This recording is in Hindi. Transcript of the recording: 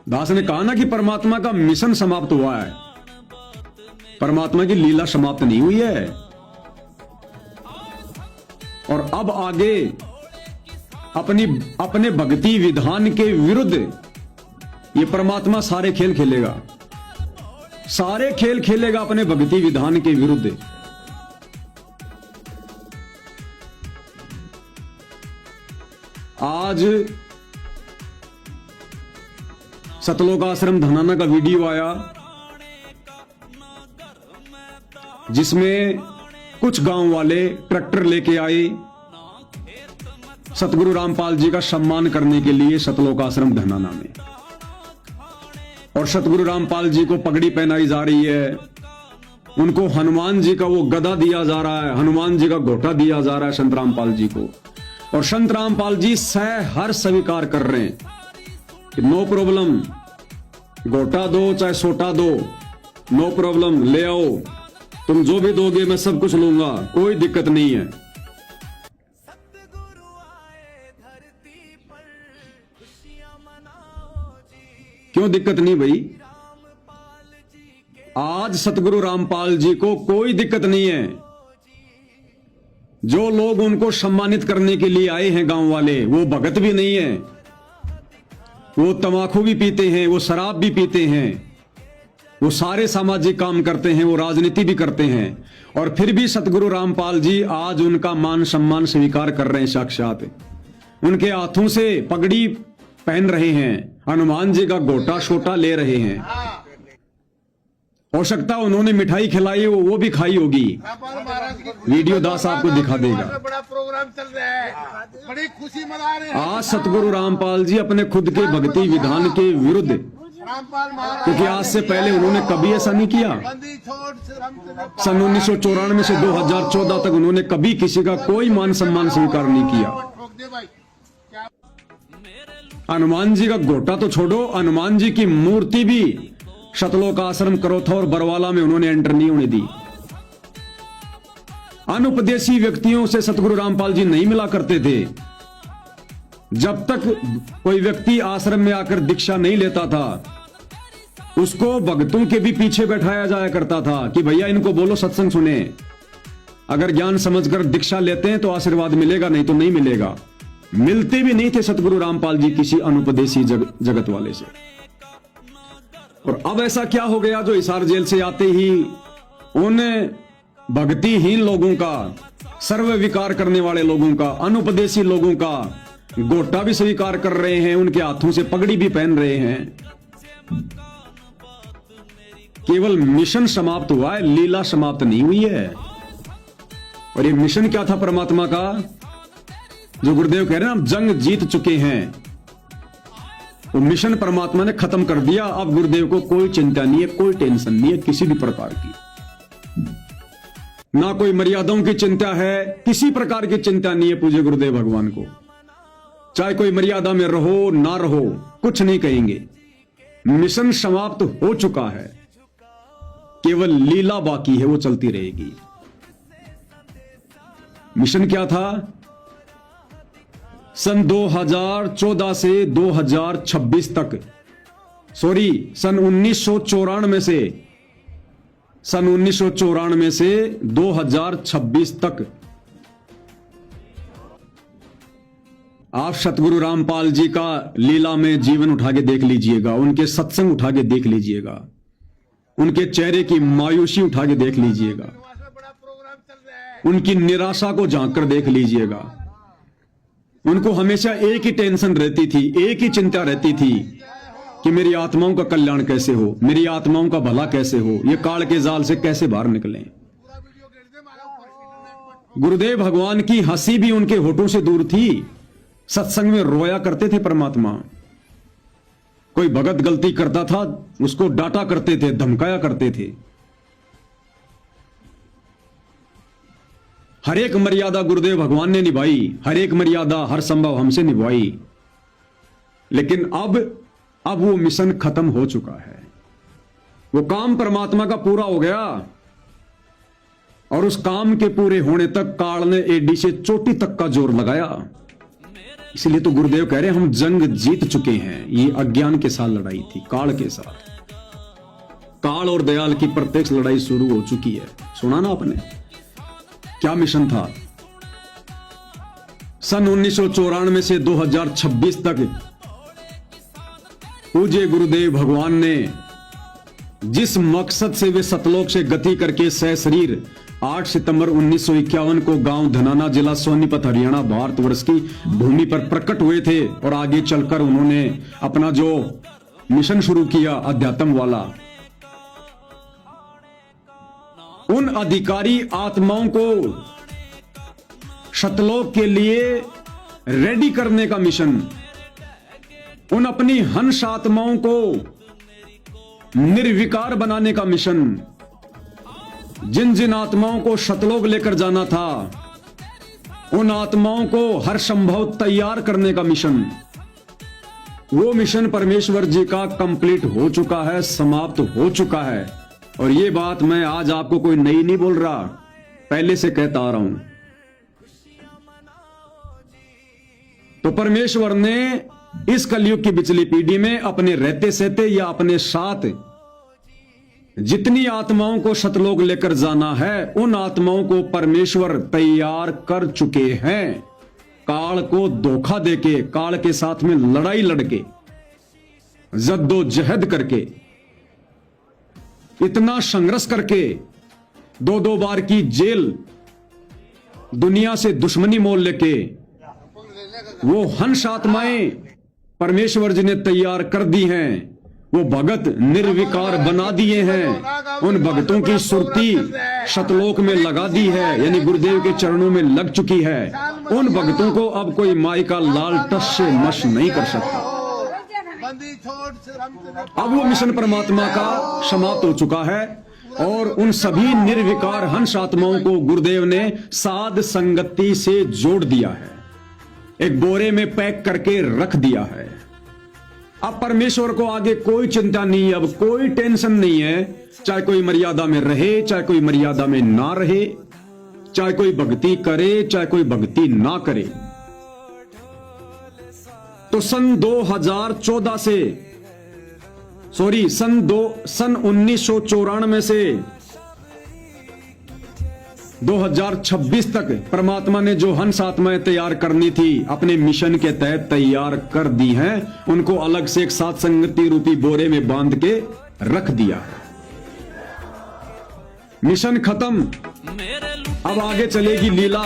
दास ने कहा ना कि परमात्मा का मिशन समाप्त हुआ है, परमात्मा की लीला समाप्त नहीं हुई है। और अब आगे अपने भक्ति विधान के विरुद्ध ये परमात्मा सारे खेल खेलेगा, सारे खेल खेलेगा अपने भक्ति विधान के विरुद्ध। आज सतलोक आश्रम धनाना का वीडियो आया जिसमें कुछ गांव वाले ट्रैक्टर लेके आए सतगुरु रामपाल जी का सम्मान करने के लिए सतलोक आश्रम धनाना में, और सतगुरु रामपाल जी को पगड़ी पहनाई जा रही है, उनको हनुमान जी का वो गदा दिया जा रहा है, हनुमान जी का घोटा दिया जा रहा है संत रामपाल जी को। और संत रामपाल जी हर स्वीकार कर रहे हैं कि नो प्रॉब्लम, घोटा दो चाहे सोटा दो, नो प्रॉब्लम, ले आओ, तुम जो भी दोगे मैं सब कुछ लूंगा, कोई दिक्कत नहीं है। क्यों दिक्कत नहीं भाई? आज सतगुरु रामपाल जी को कोई दिक्कत नहीं है। जो लोग उनको सम्मानित करने के लिए आए हैं गांव वाले, वो भगत भी नहीं है, वो तंबाकू भी पीते हैं, वो शराब भी पीते हैं, वो सारे सामाजिक काम करते हैं, वो राजनीति भी करते हैं, और फिर भी सतगुरु रामपाल जी आज उनका मान सम्मान स्वीकार कर रहे हैं। साक्षात उनके हाथों से पगड़ी पहन रहे हैं, हनुमान जी का गोटा छोटा ले रहे हैं। हो सकता है उन्होंने मिठाई खिलाई हो, वो भी खाई होगी, वीडियो दास आपको दिखा देगा। बड़ा प्रोग्राम चल रहा है, बड़ी खुशी मना रहे हैं। आज सतगुरु रामपाल जी अपने खुद के भक्ति विधान के विरुद्ध, क्योंकि आज से पहले उन्होंने कभी ऐसा नहीं किया। सन 1994 से 2014 तक उन्होंने कभी किसी का कोई मान सम्मान स्वीकार नहीं किया। हनुमान जी का गोटा तो छोड़ो, हनुमान जी की मूर्ति भी सतलोक आश्रम करोथा और बरवाला में उन्होंने एंटर नहीं होने दी। अनुपदेशी व्यक्तियों से सतगुरु रामपाल जी नहीं मिला करते थे। जब तक कोई व्यक्ति आश्रम में आकर दीक्षा नहीं लेता था, उसको भक्तों के भी पीछे बैठाया जाया करता था कि भैया इनको बोलो सत्संग सुने, अगर ज्ञान समझकर दीक्षा लेते हैं तो आशीर्वाद मिलेगा, नहीं तो नहीं मिलेगा। मिलते भी नहीं थे सतगुरु रामपाल जी किसी अनुपदेशी जगत वाले से। और अब ऐसा क्या हो गया जो हिसार जेल से आते ही उन भक्तिहीन लोगों का, सर्व विकार करने वाले लोगों का, अनुपदेशी लोगों का गोटा भी स्वीकार कर रहे हैं, उनके हाथों से पगड़ी भी पहन रहे हैं। केवल मिशन समाप्त हुआ है, लीला समाप्त नहीं हुई है। और ये मिशन क्या था परमात्मा का? जो गुरुदेव कह रहे हैं हम जंग जीत चुके हैं, वो मिशन परमात्मा ने खत्म कर दिया। अब गुरुदेव को कोई चिंता नहीं है, कोई टेंशन नहीं है किसी भी प्रकार की, ना कोई मर्यादाओं की चिंता है, किसी प्रकार की चिंता नहीं है पूज्य गुरुदेव भगवान को। चाहे कोई मर्यादा में रहो ना रहो, कुछ नहीं कहेंगे। मिशन समाप्त हो चुका है, केवल लीला बाकी है, वो चलती रहेगी। मिशन क्या था? सन 2014 से 2026 तक, सॉरी सन 1994 से, सन 1994 से 2026 तक आप सतगुरु रामपाल जी का लीला में जीवन उठा के देख लीजिएगा, उनके सत्संग उठा के देख लीजिएगा, उनके चेहरे की मायूसी उठा के देख लीजिएगा, उनकी निराशा को झांक कर देख लीजिएगा। उनको हमेशा एक ही टेंशन रहती थी, एक ही चिंता रहती थी कि मेरी आत्माओं का कल्याण कैसे हो, मेरी आत्माओं का भला कैसे हो, ये काल के जाल से कैसे बाहर निकलें। गुरुदेव भगवान की हंसी भी उनके होठों से दूर थी। सत्संग में रोया करते थे परमात्मा। कोई भगत गलती करता था उसको डांटा करते थे, धमकाया करते थे। हर एक मर्यादा गुरुदेव भगवान ने निभाई, हर एक मर्यादा हर संभव हमसे निभाई। लेकिन अब वो मिशन खत्म हो चुका है, वो काम परमात्मा का पूरा हो गया। और उस काम के पूरे होने तक काल ने एडी से चोटी तक का जोर लगाया। इसलिए तो गुरुदेव कह रहे हैं हम जंग जीत चुके हैं। ये अज्ञान के साथ लड़ाई थी, काल के साथ। काल और दयाल की प्रत्यक्ष लड़ाई शुरू हो चुकी है। सुना ना आपने क्या मिशन था? सन 1994 से 2026 तक पूज्य गुरुदेव भगवान ने जिस मकसद से वे सतलोक से गति करके सशरीर 8 सितंबर 1951 को गांव धनाना, जिला सोनीपत, हरियाणा, भारतवर्ष की भूमि पर प्रकट हुए थे और आगे चलकर उन्होंने अपना जो मिशन शुरू किया अध्यात्म वाला, उन अधिकारी आत्माओं को सतलोक के लिए रेडी करने का मिशन, उन अपनी हंस आत्माओं को निर्विकार बनाने का मिशन, जिन जिन आत्माओं को सतलोक लेकर जाना था उन आत्माओं को हर संभव तैयार करने का मिशन, वो मिशन परमेश्वर जी का कंप्लीट हो चुका है, समाप्त हो चुका है। और ये बात मैं आज आपको कोई नई नहीं बोल रहा, पहले से कहता आ रहा हूं। तो परमेश्वर ने इस कलयुग की बिचली पीढ़ी में अपने रहते सहते या अपने साथ जितनी आत्माओं को सतलोक लेकर जाना है, उन आत्माओं को परमेश्वर तैयार कर चुके हैं। काल को धोखा देके, काल के साथ में लड़ाई लड़के, जद्दोजहद करके, इतना संघर्ष करके, 2-2 बार की जेल, दुनिया से दुश्मनी मोल लेके, वो हंस आत्माएं परमेश्वर जी ने तैयार कर दी हैं। वो भगत निर्विकार बना दिए हैं। उन भगतों की सुरती सतलोक में लगा दी है, यानी गुरुदेव के चरणों में लग चुकी है। उन भगतों को अब कोई माई का लाल टस से मश नहीं कर सकता। अब वो मिशन परमात्मा का समाप्त हो चुका है और उन सभी निर्विकार हंस आत्माओं को गुरुदेव ने साध संगति से जोड़ दिया है, एक बोरे में पैक करके रख दिया है। अब परमेश्वर को आगे कोई चिंता नहीं, अब कोई टेंशन नहीं है। चाहे कोई मर्यादा में रहे, चाहे कोई मर्यादा में ना रहे, चाहे कोई भक्ति करे, चाहे कोई भक्ति ना करे। तो सन 2014 से सन 1994 से 2026 तक परमात्मा ने जो हंस आत्माएं तैयार करनी थी अपने मिशन के तहत तैयार कर दी हैं। उनको अलग से एक साथ संगति रूपी बोरे में बांध के रख दिया। मिशन खत्म, अब आगे चलेगी लीला।